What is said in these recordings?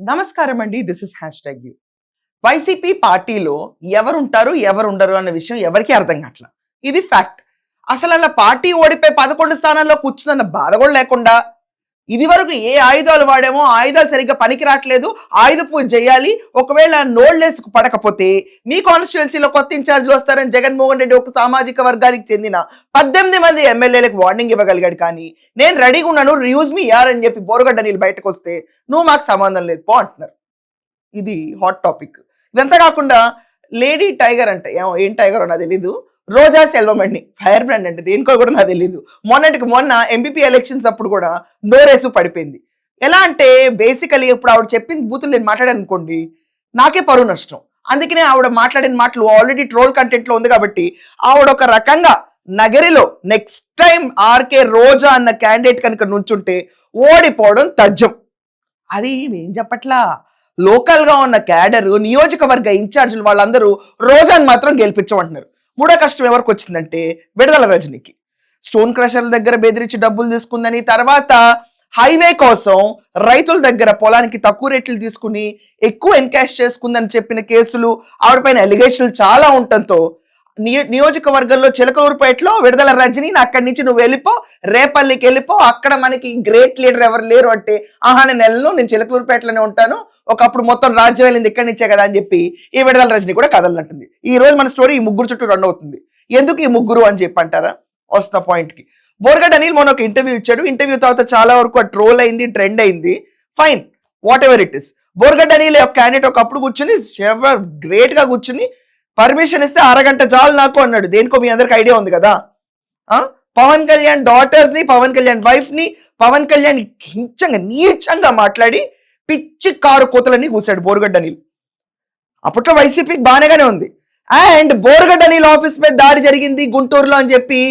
నమస్కారం అండి. This is hash tag you. YCP పార్టీలో ఎవరుంటారు ఎవరు ఉండరు అన్న విషయం ఎవరికి అర్థం కావట్లా. ఇది ఫ్యాక్ట్. అసలు అలా పార్టీ ఓడిపోయి 11 స్థానాల్లో కూర్చుందన్న బాధ కూడా లేకుండా ఇది వరకు ఏ ఆయుధాలు వాడామో ఆయుధాలు సరిగ్గా పనికి రావట్లేదు, ఆయుధ పూజ చేయాలి, ఒకవేళ నోళ్లేసుకు పడకపోతే మీ కాన్స్టిట్యున్సీలో కొత్త ఇన్ఛార్జ్లు వస్తారని జగన్మోహన్ రెడ్డి ఒక సామాజిక వర్గానికి చెందిన 18 మంది ఎమ్మెల్యేలకు వార్నింగ్ ఇవ్వగలిగాడు. కానీ నేను రెడీగా ఉన్నాను, యూజ్ మీ యార్ అని చెప్పి బోరుగడ్డ నీళ్ళు బయటకు వస్తే నువ్వు మాకు సంబంధం లేదు పో అంటున్నారు. ఇది హాట్ టాపిక్. ఇదంతా కాకుండా లేడీ టైగర్ అంటే ఏం టైగర్ నాకు తెలీదు, రోజా సెల్వమణి ఫైర్ బ్రాండ్ అంటే దేనికో కూడా నాకు తెలీదు. మొన్న ఎంపీపీ ఎలక్షన్స్ అప్పుడు కూడా నోరేసు పడిపోయింది. ఎలా అంటే బేసికలీ ఇప్పుడు ఆవిడ చెప్పిన బూతులు నేను మాట్లాడాను అనుకోండి, నాకే పరువు నష్టం. అందుకనే ఆవిడ మాట్లాడిన మాటలు ఆల్రెడీ ట్రోల్ కంటెంట్ లో ఉంది కాబట్టి ఆవిడ ఒక రకంగా నగరిలో నెక్స్ట్ టైం ఆర్కే రోజా అన్న క్యాండిడేట్ కనుక నుంచుంటే ఓడిపోవడం తథ్యం. అది ఏం చెప్పట్లా, లోకల్ గా ఉన్న క్యాడర్ నియోజకవర్గ ఇన్ఛార్జీలు వాళ్ళందరూ రోజాని మాత్రం గెలిపించమంటున్నారు. మూడో కష్టం ఎవరికి వచ్చిందంటే విడుదల రజనీకి. స్టోన్ క్రషర్ల దగ్గర బెదిరించి డబ్బులు తీసుకుందని, తర్వాత హైవే కోసం రైతుల దగ్గర పొలానికి తక్కువ రేట్లు తీసుకుని ఎక్కువ ఎన్కాష్ చేసుకుందని చెప్పిన కేసులు, ఆవిడపైన ఎలిగేషన్లు చాలా ఉండటంతో నియోజకవర్గంలో చిలకలూరుపేటలో విడుదల రజని అక్కడి నుంచి నువ్వు వెళ్ళిపో, రేపల్లికి వెళ్ళిపో, అక్కడ మనకి గ్రేట్ లీడర్ ఎవరు లేరు అంటే నేను చిలకలూరుపేటలోనే ఉంటాను, ఒకప్పుడు మొత్తం రాజ్యం వెళ్ళింది ఇక్కడి నుంచే కదా అని చెప్పి ఈ విడుదల రజని కూడా కదలనట్టుంది. ఈ రోజు మన స్టోరీ ఈ ముగ్గురు చుట్టూ రన్ అవుతుంది. ఎందుకు ఈ ముగ్గురు అని చెప్పి అంటారా? వస్తున్న పాయింట్ కి. బోరుగడ్డ అనిల్ మొన్న ఒక ఇంటర్వ్యూ ఇచ్చాడు. ఇంటర్వ్యూ తర్వాత చాలా వరకు ట్రోల్ అయింది, ట్రెండ్ అయింది. Fine, what ever it is. Borugadda Anil ఒక క్యాండిడేట్ ఒకప్పుడు కూర్చుని గ్రేట్ గా కూర్చుని పర్మిషన్ ఇస్తే అరగంట చాలు నాకు అన్నాడు. దేనికో మీ అందరికి ఐడియా ఉంది కదా. పవన్ కళ్యాణ్ డాటర్స్ ని, పవన్ కళ్యాణ్ వైఫ్ ని, పవన్ కళ్యాణ్ నీచంగా మాట్లాడి పిచ్చి కారు కోతలన్నీ కూర్చాడు బోరుగడ్డ అనిల్. అప్పట్లో వైసీపీకి బాగానే ఉంది. అండ్ బోరుగడ్డ అనిల్ ఆఫీస్ మీద దాడి జరిగింది గుంటూరులో అని చెప్పి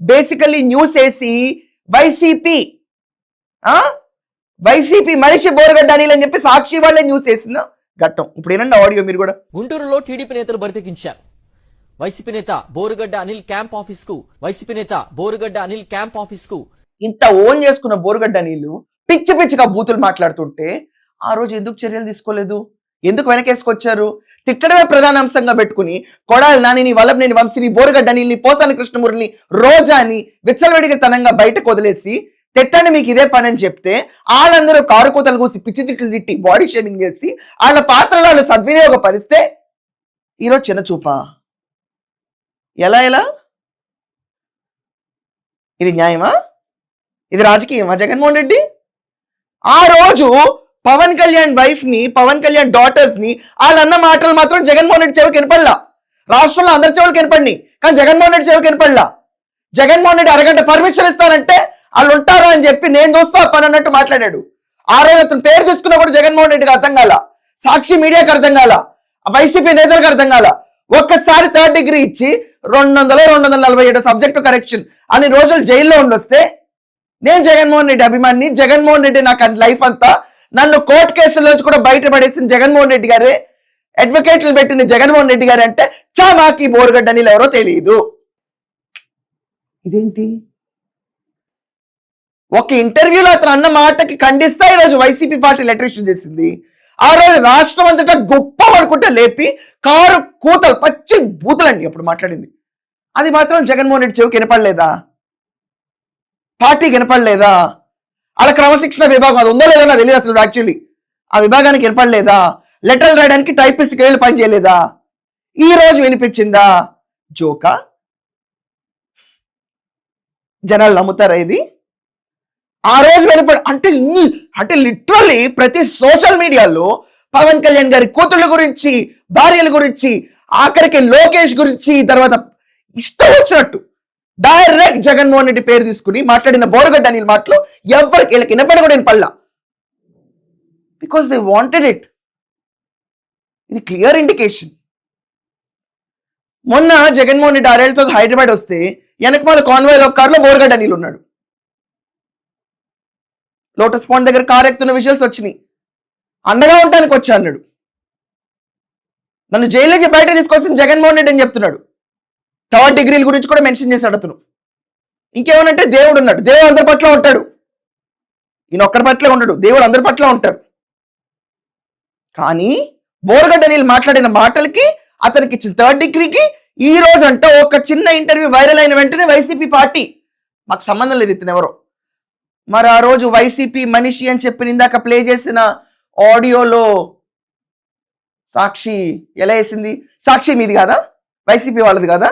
బేసికల్లీ న్యూస్ వేసి వైసీపీ మనిషి బోరుగడ్డ అనిల్ అని చెప్పి సాక్షి వాళ్ళే న్యూస్ వేసిందా ఘట్టం. ఇప్పుడు ఏనండి ఆడియో మీరు కూడా. గుంటూరులో టీడీపీ నేతలు బరితెగించారు. వైసీపీ నేత బోరుగడ్డ అనిల్ క్యాంప్ ఆఫీస్ కు ఇంత ఓన్ చేసుకున్న బోరుగడ్డ అనిల్ పిచ్చి పిచ్చిగా బూతులు మాట్లాడుతుంటే ఆ రోజు ఎందుకు చర్యలు తీసుకోలేదు? ఎందుకు వెనకేసుకొచ్చారు? తిట్టడమే ప్రధాన అంశంగా పెట్టుకుని కొడాలి నాని, వల్లభనేని వంశీని, బోరుగడ్డ అనిల్ని, పోసాని కృష్ణమూర్తిని, రోజాని విచ్చలవిడిగా తనంగా బయటకు వదిలేసి తిట్టండి మీకు ఇదే పని అని చెప్తే వాళ్ళందరూ కారు కూతలు కూసి పిచ్చి తిట్లు తిట్టి బాడీ షేమింగ్ చేసి వాళ్ళ పాత్రలు వాళ్ళు సద్వినియోగపరిస్తే ఈరోజు చిన్న చూపా? ఎలా ఇది న్యాయమా? ఇది రాజకీయమా? జగన్మోహన్ రెడ్డి ఆ రోజు పవన్ కళ్యాణ్ వైఫ్ ని, పవన్ కళ్యాణ్ డాటర్స్ ని వాళ్ళన్న మాటలు మాత్రం జగన్మోహన్ రెడ్డి చెవికి వినపడలా. రాష్ట్రంలో అందరి చెవులకు వినపడినాయి కానీ జగన్మోహన్ రెడ్డి చెవికి వినపడలా. జగన్మోహన్ రెడ్డి అరగంట పర్మిషన్ ఇస్తానంటే వాళ్ళు ఉంటారు అని చెప్పి నేను చూస్తా పని అన్నట్టు మాట్లాడాడు. ఆ రోజు అతను పేరు తెచ్చుకున్నా కూడా జగన్మోహన్ రెడ్డికి అర్థం కాల, సాక్షి మీడియాకి అర్థం కాల, వైసీపీ నేతలకు అర్థం కాల. ఒక్కసారి 3rd డిగ్రీ ఇచ్చి 247 సబ్జెక్టు కరెక్షన్ అన్ని రోజులు జైల్లో ఉండొస్తే నేను జగన్మోహన్ రెడ్డి అభిమాని, జగన్మోహన్ రెడ్డి నాకు లైఫ్ అంతా, నన్ను కోర్టు కేసుల్లోంచి కూడా బయటపడేసిన జగన్మోహన్ రెడ్డి గారే, అడ్వకేట్లు పెట్టింది జగన్మోహన్ రెడ్డి గారు అంటే మాకి బోరుగడ్డ అనిల్ ఎవరో తెలియదు. ఇదేంటి? ఒక ఇంటర్వ్యూలో అతను అన్న మాటకి ఖండిస్తా ఈరోజు వైసీపీ పార్టీ లెటర్ ఇష్యూ చేసింది. ఆ రోజు రాష్ట్రం అంతటా గొప్ప అనుకుంటే లేపి కారు కూతలు పచ్చి బూతులండి అప్పుడు మాట్లాడింది. అది మాత్రం జగన్మోహన్ రెడ్డి చెవికి వినపడలేదా? పార్టీకి వినపడలేదా? అలా క్రమశిక్షణ విభాగం అది ఉందో లేదో నాకు తెలియదు అసలు. యాక్చువల్లీ ఆ విభాగానికి వినపడలేదా? లెటర్లు రాయడానికి టైపిస్ట్కి వెళ్ళి పని చేయలేదా? ఈ రోజు వినిపించిందా? జోకా? జనాలు నమ్ముతారా ఇది? ఆ రోజు అంటే లిటరల్లీ ప్రతి సోషల్ మీడియాలో పవన్ కళ్యాణ్ గారి కూతుళ్ళ గురించి, భార్యల గురించి, ఆఖరికి లోకేష్ గురించి, తర్వాత ఇష్టం వచ్చినట్టు డైరెక్ట్ జగన్మోహన్ రెడ్డి పేరు తీసుకుని మాట్లాడిన బోరుగడ్డ అనిల్ మాటలో ఎవరికి వీళ్ళకి వినపడి కూడా వినపడలా. Because they wanted it. ఇది క్లియర్ ఇండికేషన్. మొన్న జగన్మోహన్ రెడ్డి 6 ఏళ్లతో హైదరాబాద్ వస్తే వెనకమాల కాన్వాయ్లో ఒక కారులో బోరుగడ్డ అనిల్ ఉన్నాడు. లోటస్ పాండ్ దగ్గర కారు ఎక్కుతున్న విజువల్స్ వచ్చినాయి. అండగా ఉండడానికి వచ్చా అన్నాడు. నన్ను జైలు నుంచి బయట తీసుకొచ్చిన జగన్మోహన్ రెడ్డి అని చెప్తున్నాడు. 3rd డిగ్రీల గురించి కూడా మెన్షన్ చేశాడు అతను. ఇంకేమనంటే దేవుడు ఉన్నాడు, దేవుడు అందరి పట్ల ఉంటాడు, ఈయన ఒక్కరి పట్ల ఉండడు, దేవుడు అందరి పట్ల ఉంటాడు. కానీ బోరగడ్డ అనిల్ మాట్లాడిన మాటలకి అతనికి ఇచ్చిన 3rd డిగ్రీకి ఈ రోజు అంటే ఒక చిన్న ఇంటర్వ్యూ వైరల్ అయిన వెంటనే వైసీపీ పార్టీ మాకు సంబంధం లేదు ఇతను ఎవరో. మరి ఆ రోజు వైసీపీ మనిషి అని చెప్పి ఇందాక ప్లే చేసిన ఆడియోలో సాక్షి ఎలా వేసింది? సాక్షి మీది కాదా? వైసీపీ వాళ్ళది కాదా?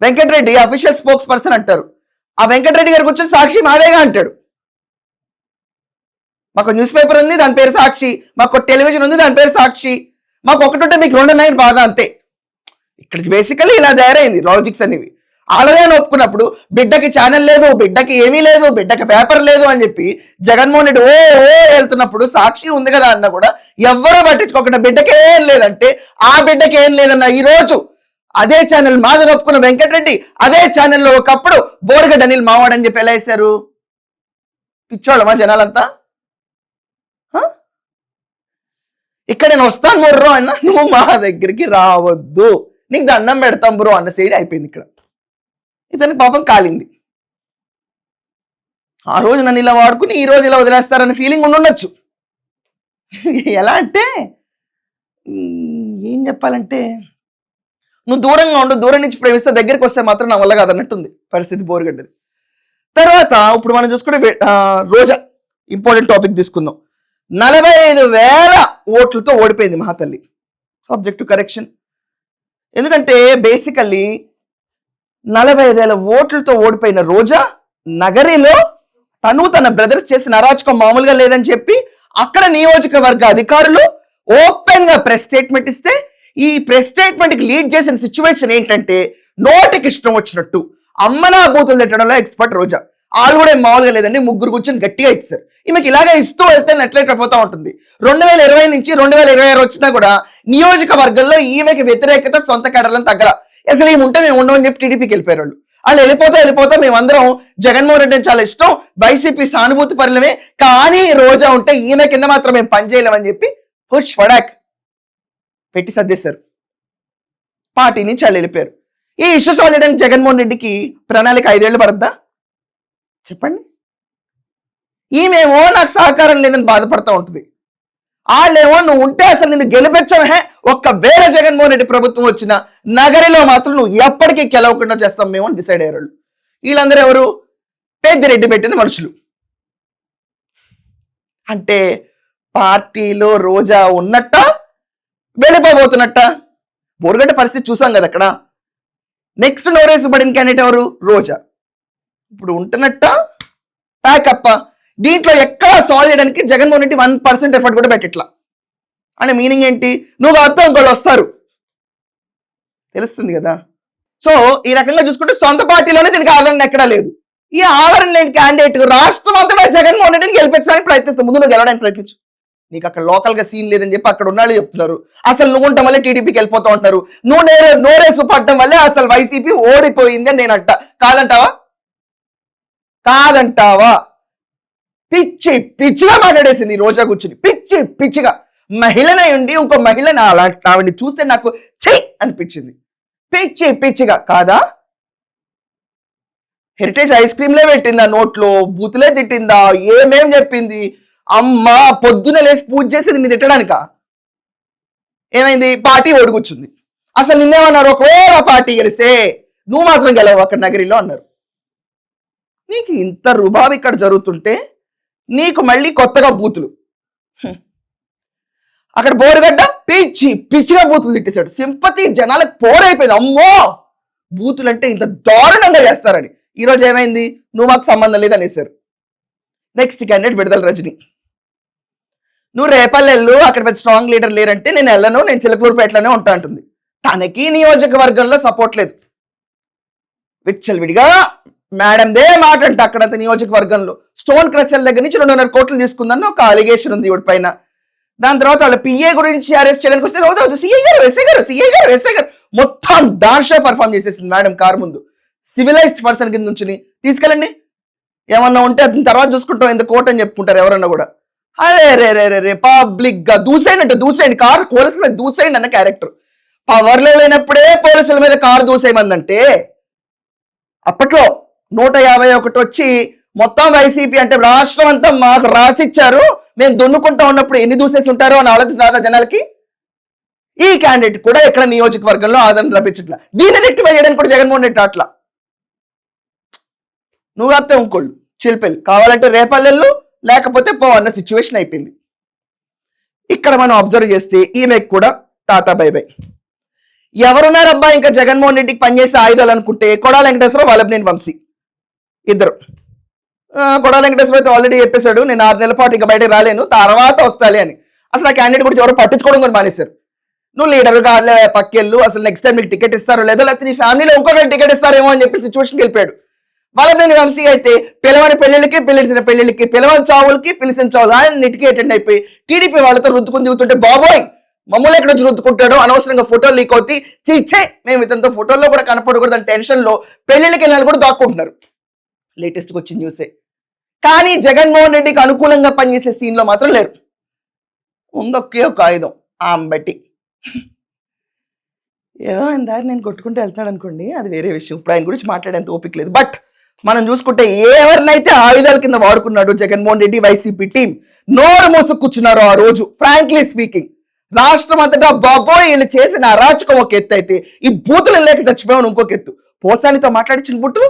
వెంకటరెడ్డి అఫీషియల్ స్పోక్స్ పర్సన్ అంటారు. ఆ వెంకటరెడ్డి గారికి వచ్చిన సాక్షి మాదేగా అంటాడు. మాకు న్యూస్ పేపర్ ఉంది, దాని పేరు సాక్షి. మాకు టెలివిజన్ ఉంది, దాని పేరు సాక్షి. మాకు ఒకటి ఉంటే మీకు 2 ఉన్నాయి బాధ అంతే. ఇక్కడ బేసికలీ ఇలా తయారైంది లాజిక్స్ అనేవి. ఆలదే అని ఒప్పుకున్నప్పుడు బిడ్డకి ఛానల్ లేదు, బిడ్డకి ఏమీ లేదు, బిడ్డకి పేపర్ లేదు అని చెప్పి జగన్మోహన్ రెడ్డి ఓ వెళ్తున్నప్పుడు సాక్షి ఉంది కదా అన్న కూడా ఎవ్వరూ పట్టించుకోకుండా బిడ్డకి ఏం లేదంటే ఆ బిడ్డకి ఏం లేదన్న ఈ రోజు అదే ఛానల్ మాదని ఒప్పుకున్న వెంకటరెడ్డి అదే ఛానల్లో ఒకప్పుడు బోరగడ్డ అనిల్ మావాడని చెప్పి ఎలా వేశారు? పిచ్చోళ్ళమా జనాలంతా? ఇక్కడ నేను వస్తాను మొర్రో అన్న, నువ్వు మా దగ్గరికి రావద్దు, నీకు దండం పెడతాం బ్రో అన్న సైడ్ అయిపోయింది. ఇక్కడ ఇతనికి పాపం కాలింది. ఆ రోజు నన్ను ఇలా వాడుకుని ఈ రోజు ఇలా వదిలేస్తారన్న ఫీలింగ్ ఉండొచ్చు. ఎలా అంటే ఏం చెప్పాలంటే, నువ్వు దూరంగా ఉండు, దూరం నుంచి ప్రేమిస్తే దగ్గరికి వస్తే మాత్రం నా వల్ల కాదన్నట్టుంది పరిస్థితి బోరగడ్డది. తర్వాత ఇప్పుడు మనం చూసుకుంటే రోజా ఇంపార్టెంట్ టాపిక్ తీసుకుందాం. 45,000 ఓట్లతో ఓడిపోయింది మహాతల్లి. Subject to correction. ఎందుకంటే బేసికల్లీ 45,000 ఓట్లతో ఓడిపోయిన రోజా నగరిలో తన బ్రదర్స్ చేసిన అరాచకం మామూలుగా లేదని చెప్పి అక్కడ నియోజకవర్గ అధికారులు ఓపెన్ గా ప్రెస్ స్టేట్మెంట్ ఇస్తే, ఈ ప్రెస్ స్టేట్మెంట్ కి లీడ్ చేసిన సిచ్యువేషన్ ఏంటంటే నోటికి ఇష్టం వచ్చినట్టు అమ్మనా బూతులు తిట్టడంలో ఎక్స్పర్ట్ రోజా. వాళ్ళు కూడా మామూలుగా లేదండి, 3 కూర్చొని గట్టిగా ఇచ్చారు. ఈమెకి ఇలాగే ఇస్తూ వెళ్తే ఎట్లయితే పోతా ఉంటుంది. 2020 నుంచి 2026 వచ్చినా కూడా నియోజకవర్గంలో ఈమెకి వ్యతిరేకత సొంత కేడర్లను తగ్గల. అసలు ఈమె ఉంటే మేము ఉండమని చెప్పి టీడీపీకి వెళ్ళిపోయారు వాళ్ళు. వాళ్ళు వెళ్ళిపోతా మేమందరం జగన్మోహన్ రెడ్డి చాలా ఇష్టం, వైసీపీ సానుభూతి పరులమే, కానీ రోజా ఉంటే ఈమె కింద మాత్రం మేము పనిచేయలేమని చెప్పి పుష్ ఫడాక్ పెట్టి సర్దేశారు. పార్టీ నుంచి వాళ్ళు వెళ్ళిపోయారు. ఈ ఇష్యూ సాల్వ్ చేయడానికి జగన్మోహన్ రెడ్డికి ప్రణాళిక 5 ఏళ్ళు పడద్దా చెప్పండి? ఈమెమో నాకు సహకారం లేదని బాధపడతా ఉంటుంది. వాళ్ళేమో నువ్వు ఉంటే అసలు నిన్ను గెలిపించమే, ఒక్కవేళ జగన్మోహన్ రెడ్డి ప్రభుత్వం వచ్చిన నగరిలో మాత్రం నువ్వు ఎప్పటికీ గెలవకుండా చేస్తాం మేము అని డిసైడ్ అయ్యారు. వీళ్ళందరూ ఎవరు? పెద్దిరెడ్డి పెట్టిన మనుషులు. అంటే పార్టీలో రోజా ఉన్నట్ట, వెళ్ళిపోబోతున్నట్ట. బోరగడ్డ పరిస్థితి చూసాం కదా అక్కడ. నెక్స్ట్ నోరేసి పడిన క్యాండిడేట్ ఎవరు? రోజా. ఇప్పుడు ఉంటున్నట్ట, ప్యాకప్ప. దీంట్లో ఎక్కడా సాల్వ్ చేయడానికి జగన్మోహన్ రెడ్డి 1% ఎఫర్ట్ కూడా పెట్టట్లా. అంటే మీనింగ్ ఏంటి? నువ్వు అర్థం ఇంకోళ్ళు వస్తారు, తెలుస్తుంది కదా. సో ఈ రకంగా చూసుకుంటే సొంత పార్టీలోనే దీనికి ఆదరణ ఎక్కడా లేదు. ఈ ఆదరణ లేని క్యాండిడేట్ రాష్ట్రం అంతటా జగన్మోహన్ రెడ్డిని గెలిపించడానికి ప్రయత్నిస్తావు. ముందు నువ్వు గెలవడానికి ప్రయత్నించు. నీకు అక్కడ లోకల్ గా సీన్ లేదని చెప్పి అక్కడ ఉన్నాళ్ళు చెప్తున్నారు. అసలు నువ్వు ఉండటం వల్లే టీడీపీకి వెళ్ళిపోతా ఉంటున్నారు. నువ్వు నోరేసు పడటం వల్లే అసలు వైసీపీ ఓడిపోయింది అని నేను అంట. కాదంటావా? పిచ్చిగా మాట్లాడేసింది రోజా కూర్చుని, పిచ్చిగా. మహిళనే ఉండి ఇంకో మహిళని ఆవిడ్ని చూస్తే నాకు చెయ్యి అనిపించింది. పిచ్చిగా కాదా? హెరిటేజ్ ఐస్ క్రీమ్లే పెట్టిందా నోట్లో, బూతులే తిట్టిందా, ఏమేం చెప్పింది? అమ్మా పొద్దున లేచి పూజ చేసేది నీ తిట్టడానిక? ఏమైంది? పార్టీ ఓడికొచ్చింది. అసలు నిన్నేమన్నారు? ఒకవేళ పార్టీ గెలిస్తే నువ్వు మాత్రం గెలవు అక్కడ నగరిలో అన్నారు. నీకు ఇంత రుబాబు ఇక్కడ జరుగుతుంటే నీకు మళ్ళీ కొత్తగా బూతులు. అక్కడ బోరగడ్డ పిచ్చిగా బూతులు తిట్టేశాడు. సింపతి జనాలకు పోరైపోయింది. అమ్మో బూతులు అంటే ఇంత దారుణంగా చేస్తారని. ఈరోజు ఏమైంది? నువ్వు మాకు సంబంధం లేదనేసారు. నెక్స్ట్ క్యాండిడేట్ విడుదల రజని. నువ్వు రేపల్లెళ్ళు అక్కడ పెద్ద స్ట్రాంగ్ లీడర్ లేరంటే నేను వెళ్ళను, నేను చిలకలూరుపేటలోనే ఉంటా అంటుంది. తనకి నియోజకవర్గంలో సపోర్ట్ లేదు. విచ్చలవిడిగా మేడందే మాట అంట అక్కడంత నియోజకవర్గంలో. స్టోన్ క్రషర్ దగ్గర నుంచి 2.5 కోట్లు తీసుకుందని ఒక అలిగేషన్ ఉంది ఇవిడి పైన. దాని తర్వాత వాళ్ళ పిఏ గురించి అరెస్ట్ చేయడానికి వస్తే రోజు సిఐ గారు ఎస్ఐ గారు మొత్తం డాన్స్ షో పర్ఫామ్ చేసేసింది మేడం కారు ముందు. సివిలైజ్డ్ పర్సన్ కింద నుంచి తీసుకెళ్ళండి, ఏమన్నా ఉంటే అతని తర్వాత చూసుకుంటాం, ఎంత కోర్టు అని చెప్పుకుంటారు ఎవరన్నా కూడా. అరే రే పబ్లిక్ గా దూసేయండి కారు పోలీసుల మీద దూసేయండి అన్న క్యారెక్టర్. పవర్లో లేనప్పుడే పోలీసుల మీద కారు దూసేయమందంటే అప్పట్లో 151 వచ్చి మొత్తం వైసీపీ అంటే రాష్ట్రం అంతా మాకు రాసిచ్చారు, మేము దున్నుకుంటా ఉన్నప్పుడు ఎన్ని దూసేసి ఉంటారో అని ఆలోచన రాదా జనాలకి? ఈ క్యాండిడేట్ కూడా ఎక్కడ నియోజకవర్గంలో ఆదరణ లభించట్లా. దీన్ని రెక్టిఫై చేయడానికి కూడా జగన్మోహన్ రెడ్డి అట్లా. నువ్వు అత్తే ఇంకోళ్ళు చిల్పెళ్ళు కావాలంటే రేపల్లెళ్ళు లేకపోతే పో అన్న సిచ్యువేషన్ అయిపోయింది. ఇక్కడ మనం అబ్జర్వ్ చేస్తే ఈమెకు కూడా టాటా బై బై. ఎవరున్నారబ్బా ఇంకా జగన్మోహన్ రెడ్డికి పనిచేసే ఆయుధాలు అనుకుంటే కొడాల వెంకటేశ్వరరావు, వల్లభనేని వంశీ ఇద్దరు. కొడాల వెంకటేశ్వర అయితే ఆల్రెడీ చెప్పేశాడు, నేను 6 నెలల పాటు ఇంకా బయటకు రాలేను, తర్వాత వస్తాలి అని. అసలు ఆ క్యాండిడేట్ గురించి ఎవరు పట్టించుకోవడం కూడా మానేశారు. నువ్వు లీడర్ కాదులే పక్కెళ్ళు, అసలు నెక్స్ట్ టైం నీకు టికెట్ ఇస్తారో లేదో, లేకపోతే నీ ఫ్యామిలీలో ఇంకొకరికి టికెట్ ఇస్తారేమో అని చెప్పి సిచ్యువేషన్కి వెళ్ళిపోయాడు. వల్లభనేని వంశీ అయితే పిలవని పెళ్లిళ్ళకి, పిలిచిన పెళ్లిళ్ళకి, పిలవని చావులకి, పిలిచిన చావులు ఆయన నెట్కి అటెండ్ అయిపోయి టీడీపీ వాళ్ళతో రుద్దుకుని దిగుతుంటే బాబోయ్ మమ్మల్ని ఎక్కడ వచ్చి రుద్దుకుంటాడో, అనవసరంగా ఫోటోలు లీక్ అవుతాయి, చీచే మేము ఇతనితో ఫోటోల్లో కూడా కనపడకూడదు అని టెన్షన్లో పెళ్లిళ్ళకి వెళ్ళాలి కూడా దాక్కుంటున్నారు. లేటెస్ట్గా వచ్చిన న్యూసే. కానీ జగన్మోహన్ రెడ్డికి అనుకూలంగా పనిచేసే సీన్లో మాత్రం లేరు. ఉందొకే ఒక ఆయుధం, ఆ అంబటి. ఏదో ఆయన దారి నేను కొట్టుకుంటూ వెళ్తాడు అనుకోండి, అది వేరే విషయం. ఇప్పుడు ఆయన గురించి మాట్లాడేంత ఓపిక లేదు. బట్ మనం చూసుకుంటే ఎవరినైతే ఆయుధాల కింద వాడుకున్నాడు జగన్మోహన్ రెడ్డి, వైసీపీ టీం నోరు మూసు కూర్చున్నారు ఆ రోజు. ఫ్రాంక్లీ స్పీకింగ్, రాష్ట్రం అంతటా బాబోయ్ వీళ్ళు చేసిన అరాచకం ఒక ఎత్తు అయితే, ఈ బూతులు లేక చచ్చిపోయాను ఇంకొక ఎత్తు. పోసానితో మాట్లాడించిన బుట్టు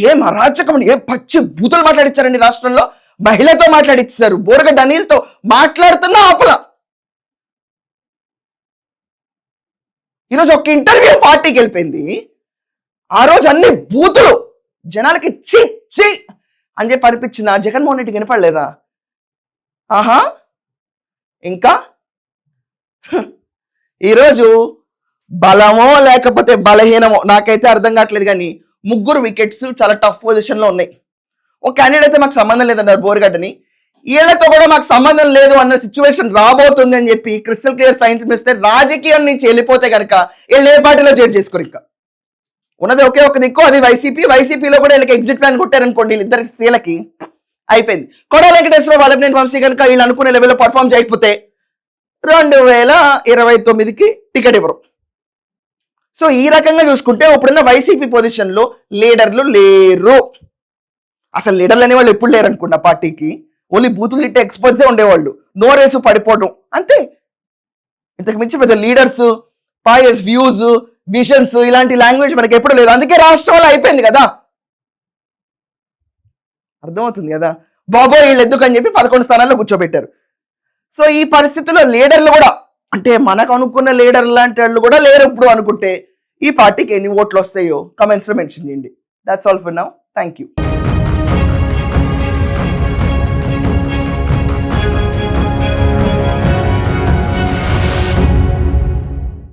ఏం అరాచకం, ఏం పచ్చి బూతులు మాట్లాడించారండి రాష్ట్రంలో. మహిళతో మాట్లాడిచ్చారు, బోరగడ్డ అనిల్తో మాట్లాడుతున్నా ఆపల. ఈరోజు ఒక ఇంటర్వ్యూ పార్టీకి వెళ్ళిపోయింది. ఆ రోజు అన్ని బూతులు జనాలకి చి చి అని చెప్పి అనిపించిన జగన్మోహన్ రెడ్డికి వినపడలేదా? ఆహా. ఇంకా ఈరోజు బలమో లేకపోతే బలహీనమో నాకైతే అర్థం కావట్లేదు, కానీ 3 వికెట్స్ చాలా టఫ్ పొజిషన్ లో ఉన్నాయి. ఒక క్యాండిడేట్ అయితే మాకు సంబంధం లేదన్నారు బోరగడ్డని, వీళ్ళతో కూడా మాకు సంబంధం లేదు అన్న సిచ్యువేషన్ రాబోతుంది అని చెప్పి క్రిస్టల్ క్లియర్ సైన్స్ ఇస్తే రాజకీయం నుంచి వెళ్ళిపోతే కనుక వీళ్ళు ఏ పార్టీలో చేర్ చేసుకోరు. ఇంకా ఉన్నది ఒకే ఒక దిక్కు, అది వైసీపీ. వైసీపీలో కూడా వీళ్ళకి ఎగ్జిట్ ప్లాన్ కొట్టారనుకోండి, వీళ్ళిద్దరి సీలకి అయిపోయింది. కొడాల వెంకటేశ్వర, వల్లభనేని వంశీ కనుక వీళ్ళు అనుకునే లెవెల్లో పర్ఫామ్ చేయకపోతే 2029కి టికెట్ ఇవ్వరు. సో ఈ రకంగా చూసుకుంటే ఇప్పుడున్న వైసీపీ పొజిషన్ లో లీడర్లు లేరు. అసలు లీడర్లు అనేవాళ్ళు ఎప్పుడు లేరు అనుకున్న పార్టీకి. ఓన్లీ బూతులు తిట్టే ఎక్స్పర్ట్సే ఉండేవాళ్ళు, నోరేసు పడిపోవడం అంతే. ఇంతకు మించి పెద్ద లీడర్స్, పాయస్ వ్యూస్, విజన్స్ ఇలాంటి లాంగ్వేజ్ మనకి ఎప్పుడు లేదు. అందుకే రాష్ట్రంలో అయిపోయింది కదా, అర్థమవుతుంది కదా. బాబోయ్ వీళ్ళు ఎందుకని చెప్పి 11 స్థానాల్లో కూర్చోబెట్టారు. సో ఈ పరిస్థితుల్లో లీడర్లు కూడా, అంటే మనకు అనుకున్న లీడర్ లాంటి వాళ్ళు కూడా లేరు ఇప్పుడు అనుకుంటే, ఈ పార్టీకి ఎన్ని ఓట్లు వస్తాయో కమెంట్స్ లో మెన్షన్ చేయండి. That's all for now. Thank you.